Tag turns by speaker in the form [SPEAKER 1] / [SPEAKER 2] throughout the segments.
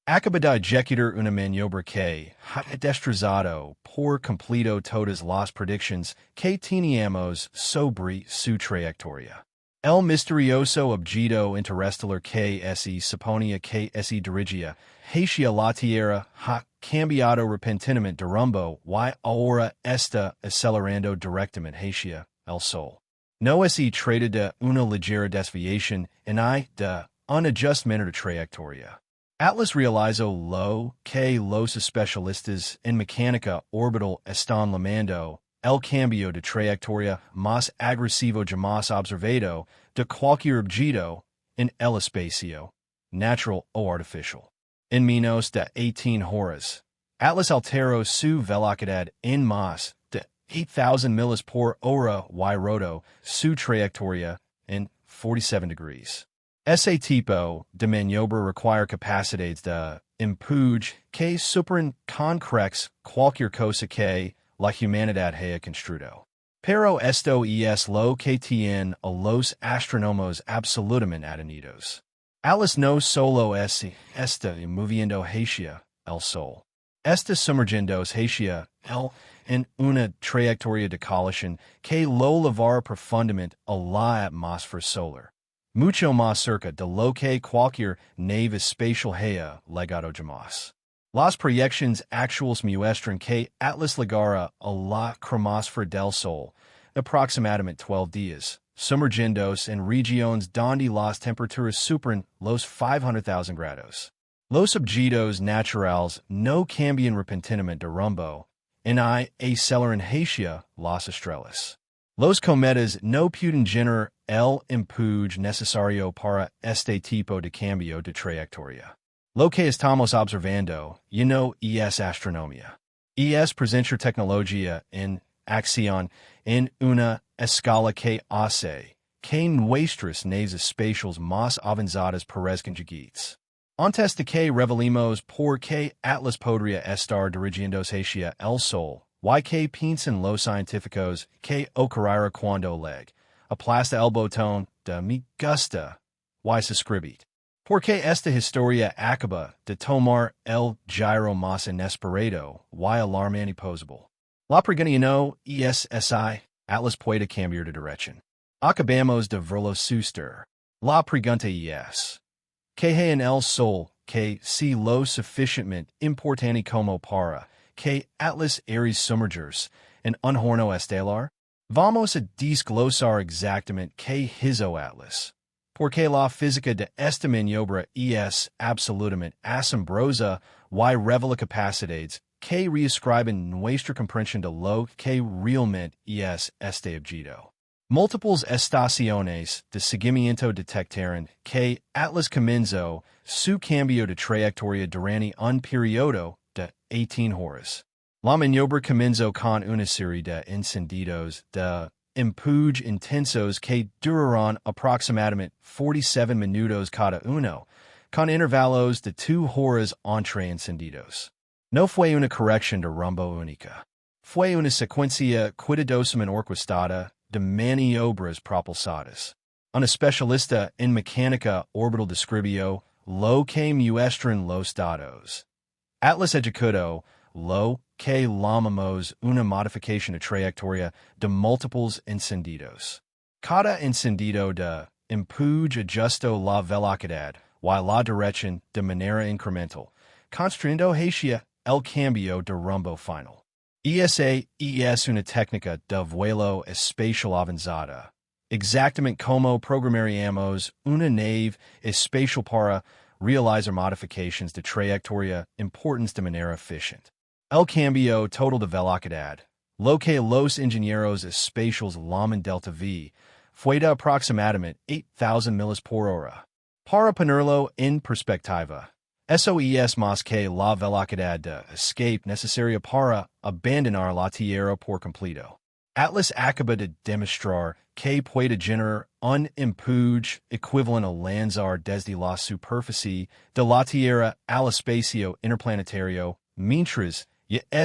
[SPEAKER 1] Acaba da executor una maniobra que ha destrozado por completo todas las predicciones que teníamos sobre su trayectoria. El misterioso objeto interestelar que se suponía que se dirigía hacia la Tierra ha cambiado repentinamente de rumbo y ahora está acelerando directamente hacia el Sol. No se trata de una ligera desviación en de un ajustamiento de trayectoria. Atlas realizó lo que los especialistas en mecánica orbital están llamando el cambio de trayectoria más agresivo jamás observado de cualquier objeto en el espacio, natural o artificial. En menos de 18 horas, Atlas alteró su velocidad en más de 8,000 millas por hora y rodó su trayectoria en 47 degrees. Ese tipo de maniobra require capacidades de empuje que superan con creces cualquier cosa que la humanidad haya construido. Pero esto es lo que tiene a los astrónomos absolutamente atenidos. Atlas no solo está moviendo hacia el Sol. Está sumergiéndose hacia él en una trayectoria de colisión que lo llevará profundamente a la atmósfera solar. Mucho más cerca de lo que cualquier nave espacial haya llegado jamás. Las proyecciones actuales muestran que Atlas llegará a la cromosfera del Sol aproximadamente 12 días, sumergiéndose en regiones donde las temperaturas superan los 500,000 grados. Los objetos naturales no cambian repentinamente de rumbo, en aceleran hacia las estrellas. Los cometas no pueden generar el empuje necesario para este tipo de cambio de trayectoria. Lo que estamos observando, es astronomía. Es presencia tecnología en acción en una escala que hace que nuestras naves espaciales más avanzadas parezcan gigantes. Antes de que revelemos por qué Atlas podría estar dirigiéndose hacia el Sol, y que piensan los científicos que ocurrirá cuando aplasta el botón de me gusta y suscribir. Porque esta historia acaba de tomar el giro más inesperado y alarmante posible. La pregunta no es si Atlas puede cambiar de dirección. Acabamos de verlo suceder. La pregunta es, ¿qué hay en el Sol que si lo suficientemente importante como para que Atlas Ares sumergirse en un horno estelar? Vamos a desglosar exactamente qué hizo Atlas. Porque la física de esta maniobra es absolutamente asombrosa y revela capacidades que reescriben nuestra comprensión de lo que realmente es este objeto. Múltiples estaciones de seguimiento detectaron que Atlas comenzó su cambio de trayectoria durante un periodo de 18 horas. La maniobra comenzó con una serie de encendidos de empuje intensos que durarán aproximadamente 47 minutos cada uno, con intervalos de 2 horas entre encendidos. No fue una corrección de rumbo única. Fue una secuencia cuidadosamente orquestada de maniobras propulsadas. Un especialista en mecánica orbital describió lo que muestran los datos. Atlas ejecutó lo que llamamos una modificación de trayectoria de múltiples encendidos. Cada encendido de empuje ajustó la velocidad y la dirección de manera incremental, construyendo hacia el cambio de rumbo final. ESA es una técnica de vuelo espacial avanzada, exactamente como programaríamos una nave espacial para realizar modificaciones de trayectoria importantes de manera eficiente. El cambio total de velocidad, lo que los ingenieros espaciales llaman delta V, fue de aproximadamente 8,000 millas por hora. Para ponerlo en perspectiva, eso es más que la velocidad de escape necesaria para abandonar la Tierra por completo. Atlas acaba de demostrar que puede generar un empuje equivalente al lanzar desde la superficie de la Tierra al espacio interplanetario mientras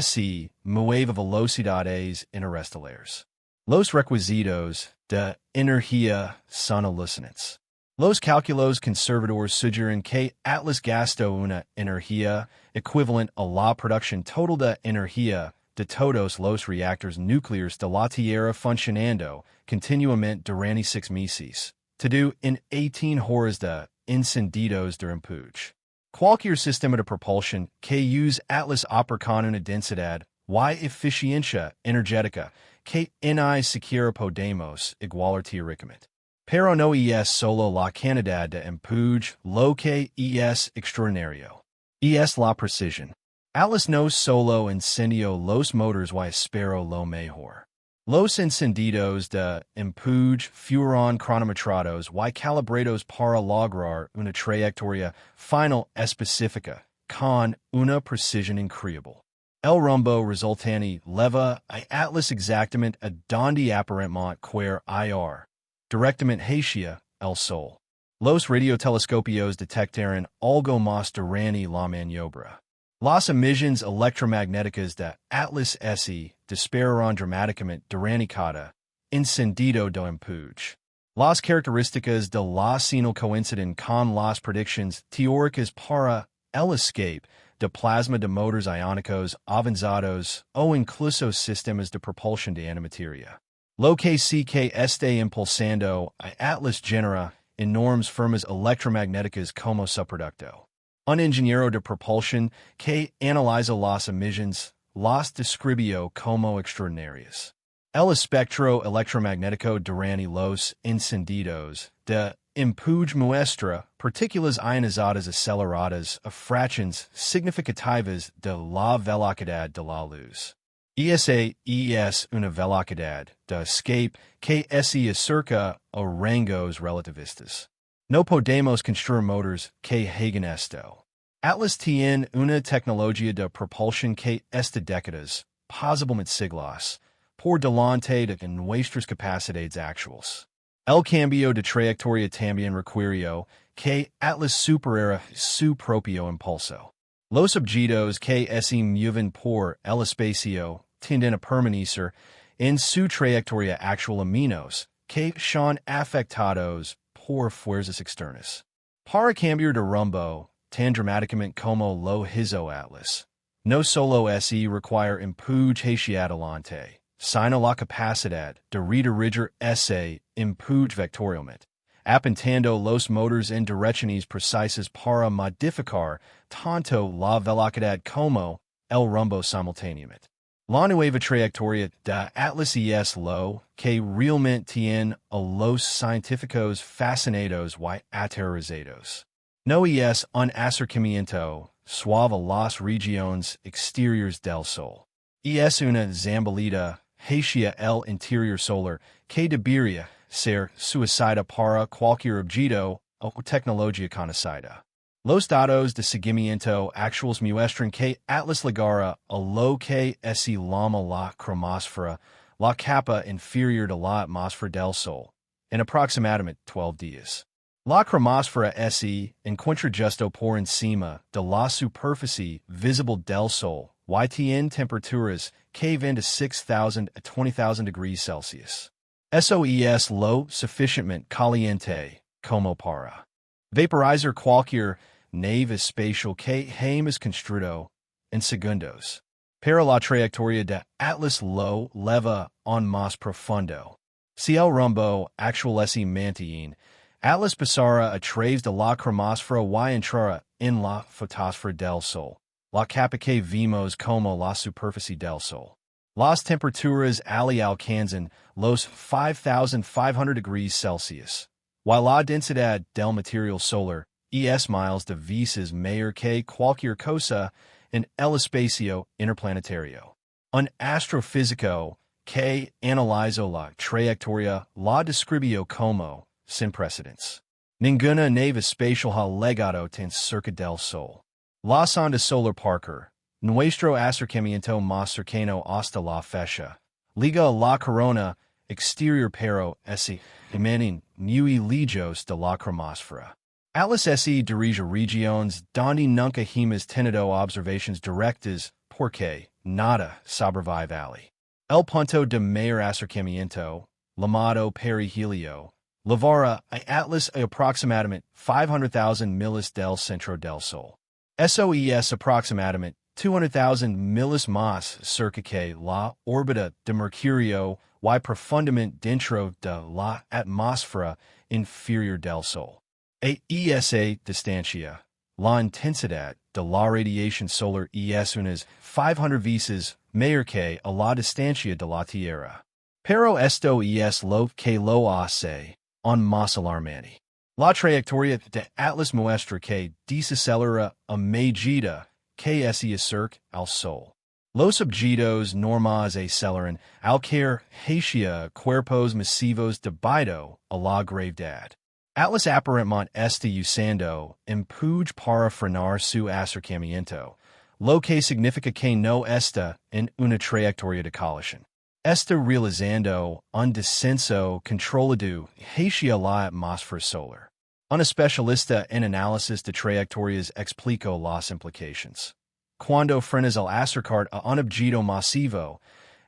[SPEAKER 1] se mueve a velocidades interestelares. Los requisitos de energía son alucinantes. Los cálculos conservadores sugieren que Atlas gastó una energía equivalent a la producción total de energía de todos los reactores nucleares de la Tierra funcionando continuamente durante 6 meses, todo en 18 horas de encendidos de empuje. Cualquier sistema de propulsión que use Atlas opera con una densidad y eficiencia energética que ni siquiera podemos igualar teóricamente. Pero no es solo la cantidad de empuje lo que es extraordinario. Es la precisión. Atlas no solo encendió los motores y espero lo mejor. Los encendidos de empuje fueron cronometrados y calibrados para lograr una trayectoria final específica con una precisión increíble. El rumbo resultante leva a Atlas exactamente a donde aparentemente quiere ir. Directamente hacia el sol. Los radiotelescopios detectaron algo más durante la maniobra. Las emisiones electromagnéticas de Atlas S dispararon dramáticamente durante cada encendido de empuje. Las características de la señal coinciden con las predicciones teóricas para el escape de plasma de motores iónicos avanzados o incluso sistemas de propulsión de antimateria. Lo que sí que esté impulsando a Atlas genera enormes formas electromagnéticas como su producto. Un ingeniero de propulsión que analiza las emisiones las describió como extraordinarias. El espectro electromagnético durante los encendidos de empuje muestra partículas ionizadas aceleradas a fracciones significativas de la velocidad de la luz. Esa es una velocidad de escape que se acerca a rangos relativistas. No podemos construir motores que hagan esto. Atlas tiene una tecnología de propulsión que está décadas, posiblemente siglos, por delante de nuestras capacidades actuales. El cambio de trayectoria también requirió que Atlas superara su propio impulso. Los objetos que se mueven por el espacio tienden a permanecer en su trayectoria actual a menos que son afectados por fuerzas externas. Para cambiar de rumbo tan dramáticamente como lo hizo Atlas, no solo se requiere empuje hacia adelante, sino la capacidad de redirigir ese empuje vectorialmente, apuntando los motores en direcciones precisas para modificar tanto la velocidad como el rumbo simultáneamente. La nueva trayectoria de Atlas es lo que realmente tiene a los científicos fascinados y aterrorizados. No es un acercamiento suave a las regiones exteriores del Sol. Es una zambalita hacia el interior solar que debería ser suicida para cualquier objeto o tecnología conocida. Los datos de seguimiento actuales muestran que Atlas llegara a lo que se llama la cromosfera, la capa inferior de la atmósfera del Sol, en aproximadamente 12 días. La cromosfera se encuentra justo por encima de la superficie visible del Sol y tiene temperaturas que van de 6,000 a 20,000 degrees Celsius. Eso es lo suficientemente caliente como para vaporizar cualquier nave espacial que hayamos construido en segundos. Pero la trayectoria de Atlas lo leva aún más profundo. Si el rumbo actual se mantiene, Atlas pasará a través de la cromosfera y entrará en la fotosfera del Sol, la capa que vimos como la superficie del Sol. Las temperaturas allí alcanzan los 5,500 degrees Celsius, y la densidad del material solar es miles de veces mayor que cualquier cosa en el espacio interplanetario. Un astrofísico que analizó la trayectoria la describió como sin precedentes. Ninguna nave espacial ha llegado tan cerca del Sol. La sonda Solar Parker, nuestro acercamiento más cercano hasta la fecha, liga a la corona exterior pero se emanan muy lejos de la cromosfera. Atlas se dirige regiones donde nunca hemos tenido observaciones directas porque nada sobrevive allí. El punto de mayor acercamiento, llamado perihelio, Lavara, I Atlas a approximatamente 500,000 miles del centro del sol. SOES approximatamente 200,000 miles más cerca que la órbita de Mercurio y profundamente dentro de la atmósfera inferior del sol. ESA distancia. La intensidad de la radiación solar es unas 500 veces mayor que a la distancia de la Tierra. Pero esto es lo que lo hace aún más alarmante. La trayectoria de Atlas muestra que desacelera a medida que se acerca al Sol. Los objetos normales aceleran al caer hacia cuerpos masivos debido a la gravedad. Atlas aparentemente está usando empuje para frenar su acercamiento, lo que significa que no está en una trayectoria de colisión. Está realizando un descenso controlado hacia la atmósfera solar. Un especialista en análisis de trayectorias explicó las implicaciones. Cuando frenas al acercar a un objeto masivo,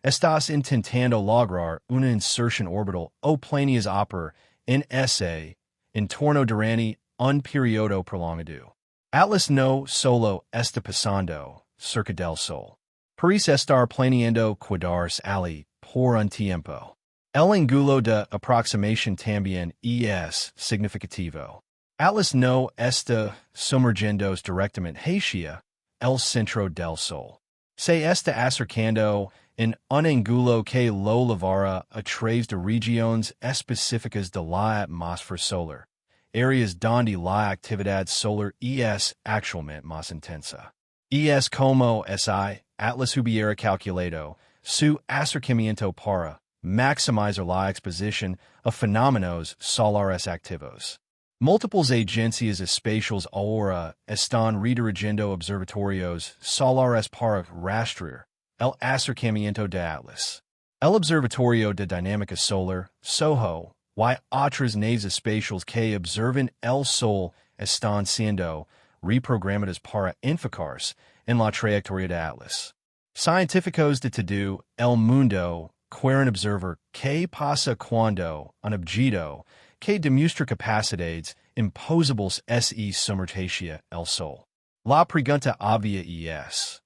[SPEAKER 1] estás intentando lograr una inserción orbital o planeas operar en ese entorno durante un periodo prolongado. Atlas no solo está pasando cerca del Sol. Parece estar planeando quedarse allí por un tiempo. El ángulo de aproximación también es significativo. Atlas no está sumergiéndose directamente hacia el centro del Sol. Se está acercando en un ángulo que lo llevará a través de regiones específicas de la atmósfera solar, áreas donde la actividad solar es actualmente más intensa. Es como si Atlas hubiera calculado su acercamiento para maximizar la exposición a fenómenos solares activos. Múltiples agencias espaciales ahora están redirigiendo observatorios solares para rastrear el acercamiento de Atlas. El Observatorio de Dinámica Solar, SOHO, y otras naves espaciales que observan el Sol están siendo reprogramadas para enfocarse en la trayectoria de Atlas. Científicos de todo el mundo quieren observar qué pasa cuando un objeto que demuestra capacidades imposibles se sumerge hacia el Sol. La pregunta obvia es,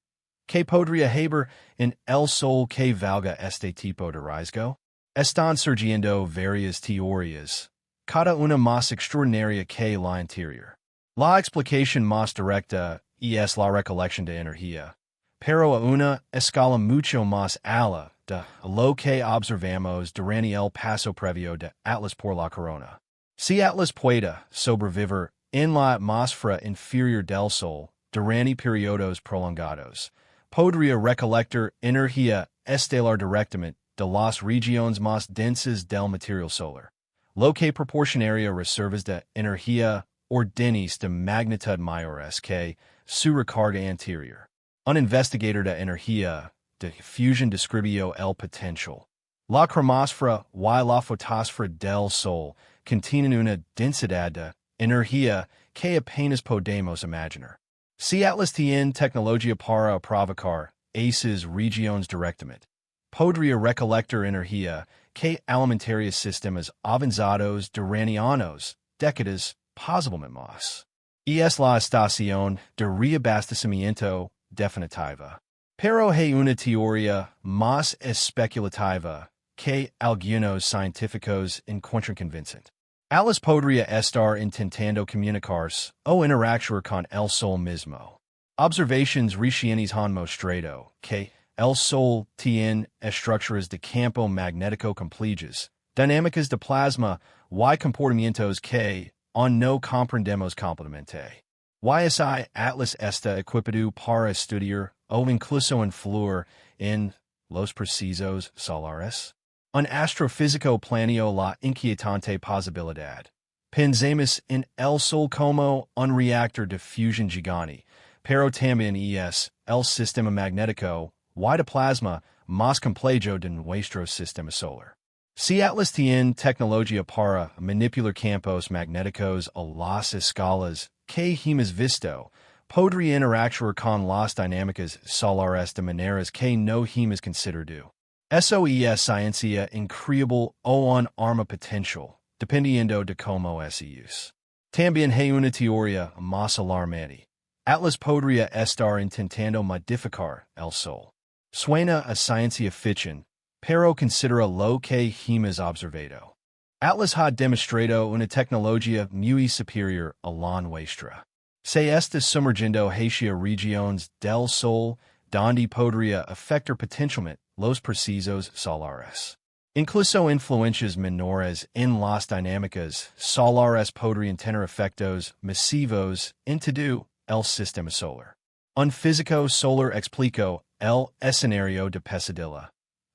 [SPEAKER 1] ¿qué podría haber en el Sol que valga este tipo de riesgo? Están surgiendo varias teorías, cada una más extraordinaria que la anterior. La explicación más directa es la recolección de energía, pero a una escala mucho más alta de lo que observamos durante el paso previo de Atlas por la corona. Si Atlas puede sobrevivir en la atmósfera inferior del Sol durante periodos prolongados, podría recolectar energía estelar directamente de las regiones más densas del material solar, lo que proporcionaría reservas de energía ordenes de magnitud mayores que su recarga anterior. Un investigador de energía de fusión describió el potencial. La cromosfera y la fotosfera del Sol contienen una densidad de energía que apenas podemos imaginar. Si Atlas tiene tecnología para provocar esas regiones directamente, podría recolectar energía que alimentaría sistemas avanzados durante años, décadas, posiblemente más. Es la estación de reabastecimiento definitiva. Pero hay una teoría más especulativa que algunos científicos encuentran convincente. Atlas podría estar intentando comunicarse o interactuar con el Sol mismo. Observaciones recientes han mostrado que el Sol tiene estructuras de campo magnético complejas, dinámicas de plasma y comportamientos que aún no comprendemos completamente. YSI Atlas está equipado para estudiar o incluso influir en los procesos solares. Un astrofísico planeó la inquietante posibilidad. Pensemos en el Sol como un reactor de fusión gigante, pero también es el sistema magnético y de plasma más complejo de nuestro sistema solar. Si Atlas tiene tecnología para manipular campos magnéticos a las escalas que hemos visto, podría interactuar con las dinámicas solares de maneras que no hemos considerado. Eso es ciencia increíble o un arma potencial dependiendo de cómo se use. También hay una teoría más alarmante. Atlas podría estar intentando modificar el sol. Suena a ciencia ficción, pero considera lo que hemos observado. Atlas ha demostrado una tecnología muy superior a la nuestra. Se está sumergiendo hacia regiones del sol donde podría afectar potencialmente los procesos solares. Incluso influencias menores en las dinámicas solares podrían tener efectos masivos en todo el sistema solar. Un físico solar explicó el escenario de pesadilla.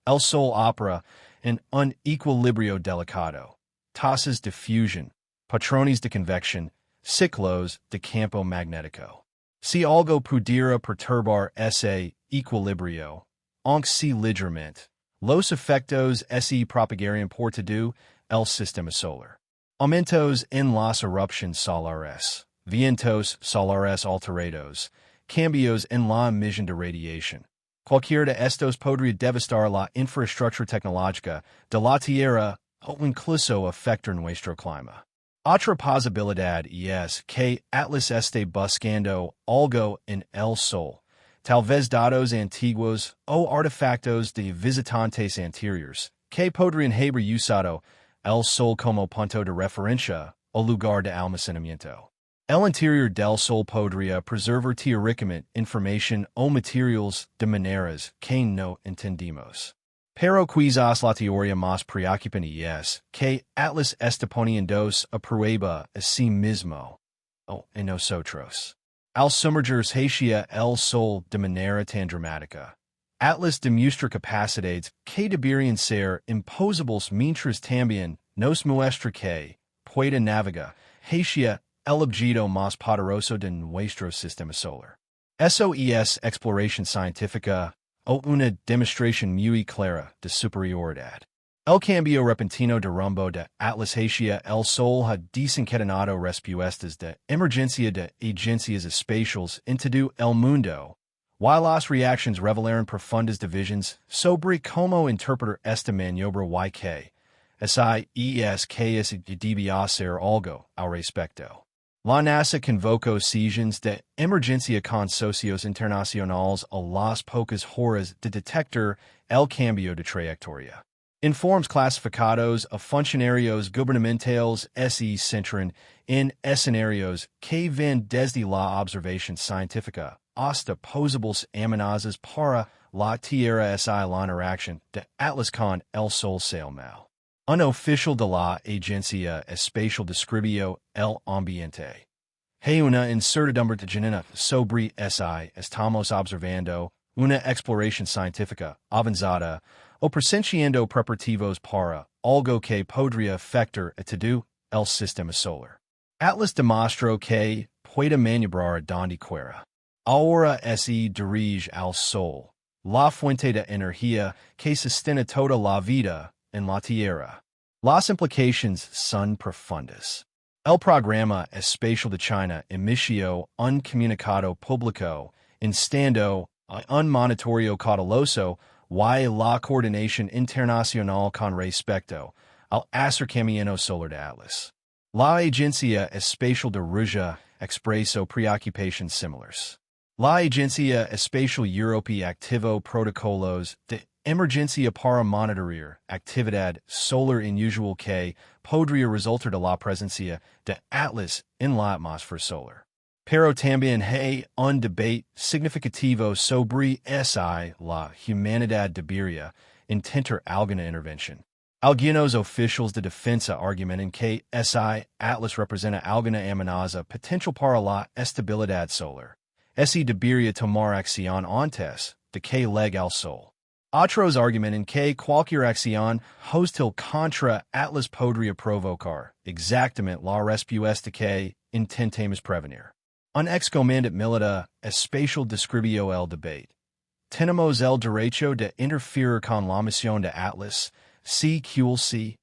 [SPEAKER 1] El sol opera en un equilibrio delicado. Tasas de fusión, patrones de convección, ciclos de campo magnético. Si algo pudiera perturbar ese equilibrio, aunque sea ligeramente, los efectos se propagarían por todo el sistema solar. Aumentos en las erupciones solares, vientos solares alterados, cambios en la emisión de radiación. Cualquiera de estos podría devastar la infraestructura tecnológica de la Tierra o incluso afectar nuestro clima. Otra posibilidad es que Atlas esté buscando algo en el sol, tal vez datos antiguos o artefactos de visitantes anteriores, que podrían haber usado el sol como punto de referencia o lugar de almacenamiento. El interior del sol podría preservar teóricamente información o materiales de maneras que no entendemos. Pero quizás la teoría más preocupante es que Atlas está poniéndose a prueba a sí mismo o en nosotros. Al sumergirse hacia el sol de manera tan dramática, Atlas demuestra capacidades que deberían ser imposibles mientras también nos muestra que puede navegar hacia el objeto más poderoso de nuestro sistema solar. Eso es exploración científica o una demostración muy clara de superioridad. El cambio repentino de rumbo de Atlas hacia el sol ha desencadenado respuestas de emergencia de agencias espaciales en todo el mundo, while las reacciones revelaron profundas divisiones sobre cómo interpretar esta maniobra y que se debía hacer algo al respecto. La NASA convocó sesiones de emergencia con socios internacionales a las pocas horas de detectar el cambio de trayectoria. Informes clasificados a funcionarios gubernamentales se centran en escenarios que van desde la observación científica hasta posibles amenazas para la Tierra la interacción de Atlas con el Sol sale mal. Un oficial de la Agencia Espacial describió el ambiente. Hay una incertidumbre genuina sobre si estamos observando una exploración científica avanzada o presenciando preparativos para algo que podría afectar a todo el sistema solar. Atlas demostró que puede maniobrar donde quiera. Ahora se dirige al Sol, la fuente de energía que sostiene toda la vida en la Tierra. Las implicaciones son profundas. El programa espacial de China emitió un comunicado público instando a un monitoreo cauteloso y la coordinación internacional con respecto al acercamiento solar de Atlas. La Agencia Espacial de Rusia expresó preocupaciones similares. La Agencia Espacial Europea activó protocolos de emergencia para monitorear actividad solar inusual que podría resultar de la presencia de Atlas en la atmósfera solar. Pero también hay un debate significativo sobre si la humanidad debería intentar alguna intervención. Algunos oficiales de defensa argumentan que si Atlas representa alguna amenaza potencial para la estabilidad solar, se debería tomar acción antes de que llegue al Sol. Otros argumentan que cualquier acción hostil contra Atlas podría provocar exactamente la respuesta que intentemos prevenir. Un excomandante militar espacial describió el debate. Tenemos el derecho de interferir con la misión de Atlas, si QLC.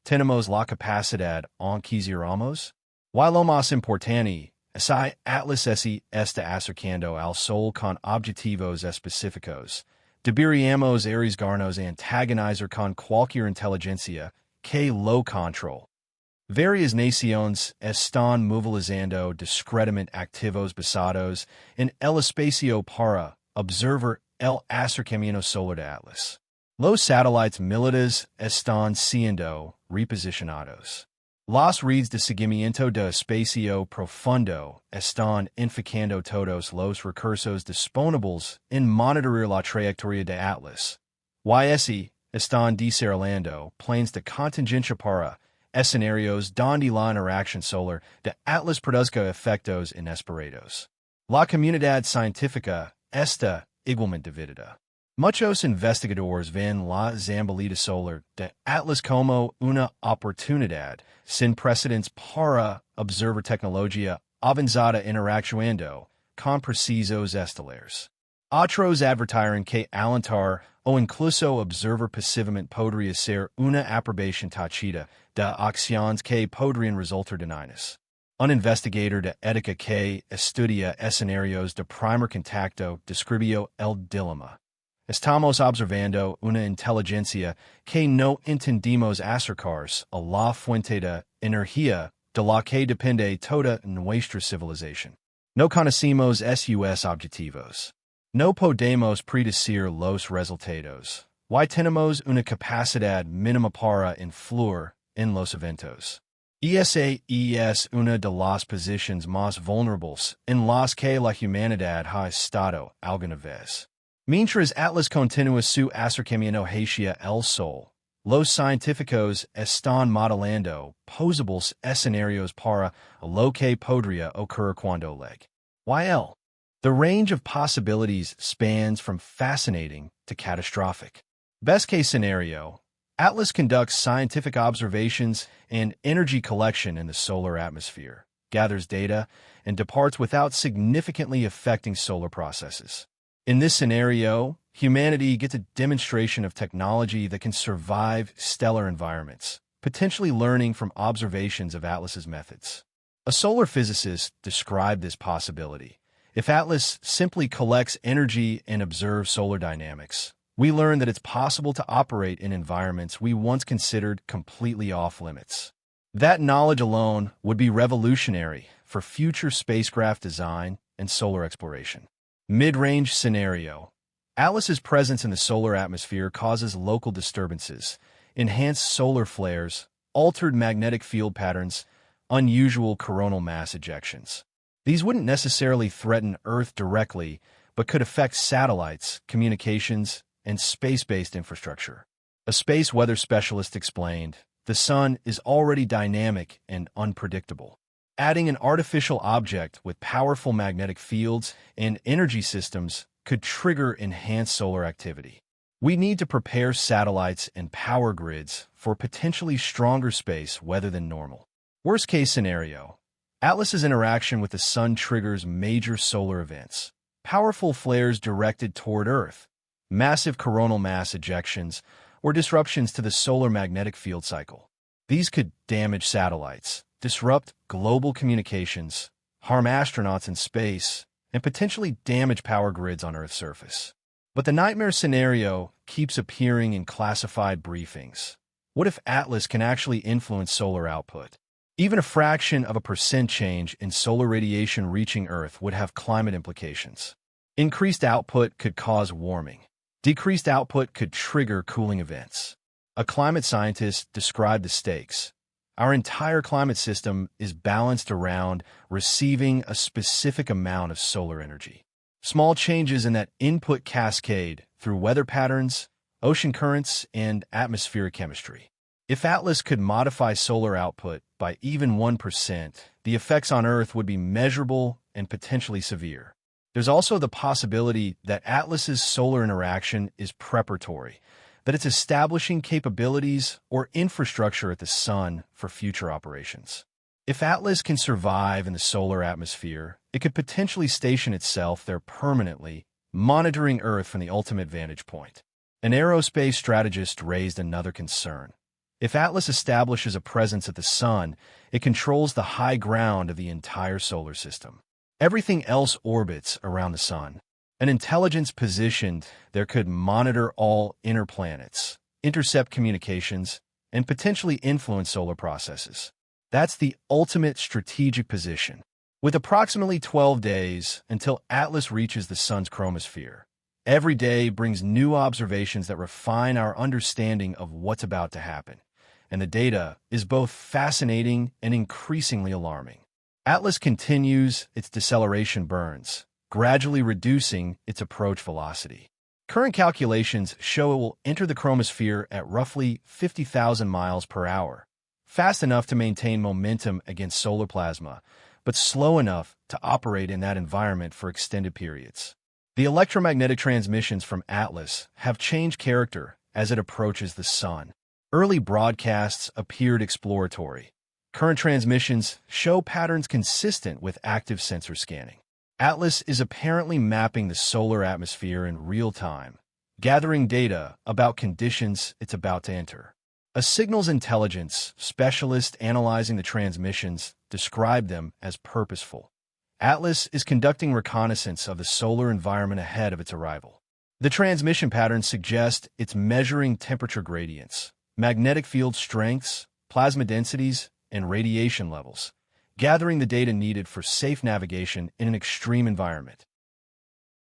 [SPEAKER 1] Tenemos la capacidad en quisiéramos. Y lo más importante, si Atlas se está acercando al Sol con objetivos específicos, deberíamos arriesgarnos a antagonizar con cualquier inteligencia que lo control. Varias naciones están movilizando discretamente activos basados en el espacio para observar el acercamiento solar de Atlas. Los satélites militares están siendo reposicionados. Las redes de seguimiento de espacio profundo están enfocando todos los recursos disponibles en monitorear la trayectoria de Atlas. YS están desarrollando planes de contingencia para escenarios donde la interacción solar de Atlas produzca efectos inesperados. La comunidad científica está igualmente dividida. Muchos investigadores ven la zambolita solar de Atlas como una oportunidad sin precedentes para observar tecnología avanzada interactuando con precisos estelares. Otros advirtieron que alentar o incluso observar pasivamente podría ser una aprobación tácita de acciones que podrían resultar dañinas. Un investigador de ética que estudia escenarios de primer contacto describió el dilema. Estamos observando una inteligencia que no entendimos acercarse a la fuente de energía de la que depende toda nuestra civilización. No conocemos sus objetivos. No podemos predecir los resultados. Y tenemos una capacidad mínima para influir en los eventos. Esa es una de las posiciones más vulnerables en las que la humanidad ha estado alguna vez. Mientras Atlas continúa su acercamiento hacia el Sol, los científicos están modelando posibles escenarios para lo que podría ocurrir cuando llegue. YL. The range of possibilities spans from fascinating to catastrophic. Best case scenario, Atlas conducts scientific observations and energy collection in the solar atmosphere, gathers data, and departs without significantly affecting solar processes. In this scenario, humanity gets a demonstration of technology that can survive stellar environments, potentially learning from observations of Atlas's methods. A solar physicist described this possibility. If Atlas simply collects energy and observes solar dynamics, we learn that it's possible to operate in environments we once considered completely off-limits. That knowledge alone would be revolutionary for future spacecraft design and solar exploration. Mid-range scenario. Atlas's presence in the solar atmosphere causes local disturbances, enhanced solar flares, altered magnetic field patterns, unusual coronal mass ejections. These wouldn't necessarily threaten Earth directly, but could affect satellites, communications, and space-based infrastructure. A space weather specialist explained, the sun is already dynamic and unpredictable. Adding an artificial object with powerful magnetic fields and energy systems could trigger enhanced solar activity. We need to prepare satellites and power grids for potentially stronger space weather than normal. Worst-case scenario. Atlas's interaction with the sun triggers major solar events. Powerful flares directed toward Earth, massive coronal mass ejections, or disruptions to the solar magnetic field cycle. These could damage satellites, disrupt global communications, harm astronauts in space, and potentially damage power grids on Earth's surface. But the nightmare scenario keeps appearing in classified briefings. What if Atlas can actually influence solar output? Even a fraction of a percent change in solar radiation reaching Earth would have climate implications. Increased output could cause warming. Decreased output could trigger cooling events. A climate scientist described the stakes. Our entire climate system is balanced around receiving a specific amount of solar energy. Small changes in that input cascade through weather patterns, ocean currents, and atmospheric chemistry. If Atlas could modify solar output by even 1%, the effects on Earth would be measurable and potentially severe. There's also the possibility that Atlas's solar interaction is preparatory, that it's establishing capabilities or infrastructure at the sun for future operations. If Atlas can survive in the solar atmosphere, it could potentially station itself there permanently, monitoring Earth from the ultimate vantage point. An aerospace strategist raised another concern. If Atlas establishes a presence at the sun, it controls the high ground of the entire solar system. Everything else orbits around the sun. An intelligence positioned there could monitor all inner planets, intercept communications, and potentially influence solar processes. That's the ultimate strategic position. With approximately 12 days until Atlas reaches the Sun's chromosphere, every day brings new observations that refine our understanding of what's about to happen, and the data is both fascinating and increasingly alarming. Atlas continues its deceleration burns, gradually reducing its approach velocity. Current calculations show it will enter the chromosphere at roughly 50,000 miles per hour, fast enough to maintain momentum against solar plasma, but slow enough to operate in that environment for extended periods. The electromagnetic transmissions from Atlas have changed character as it approaches the Sun. Early broadcasts appeared exploratory. Current transmissions show patterns consistent with active sensor scanning. Atlas is apparently mapping the solar atmosphere in real time, gathering data about conditions it's about to enter. A signals intelligence specialist analyzing the transmissions described them as purposeful. Atlas is conducting reconnaissance of the solar environment ahead of its arrival. The transmission patterns suggest it's measuring temperature gradients, magnetic field strengths, plasma densities, and radiation levels, gathering the data needed for safe navigation in an extreme environment.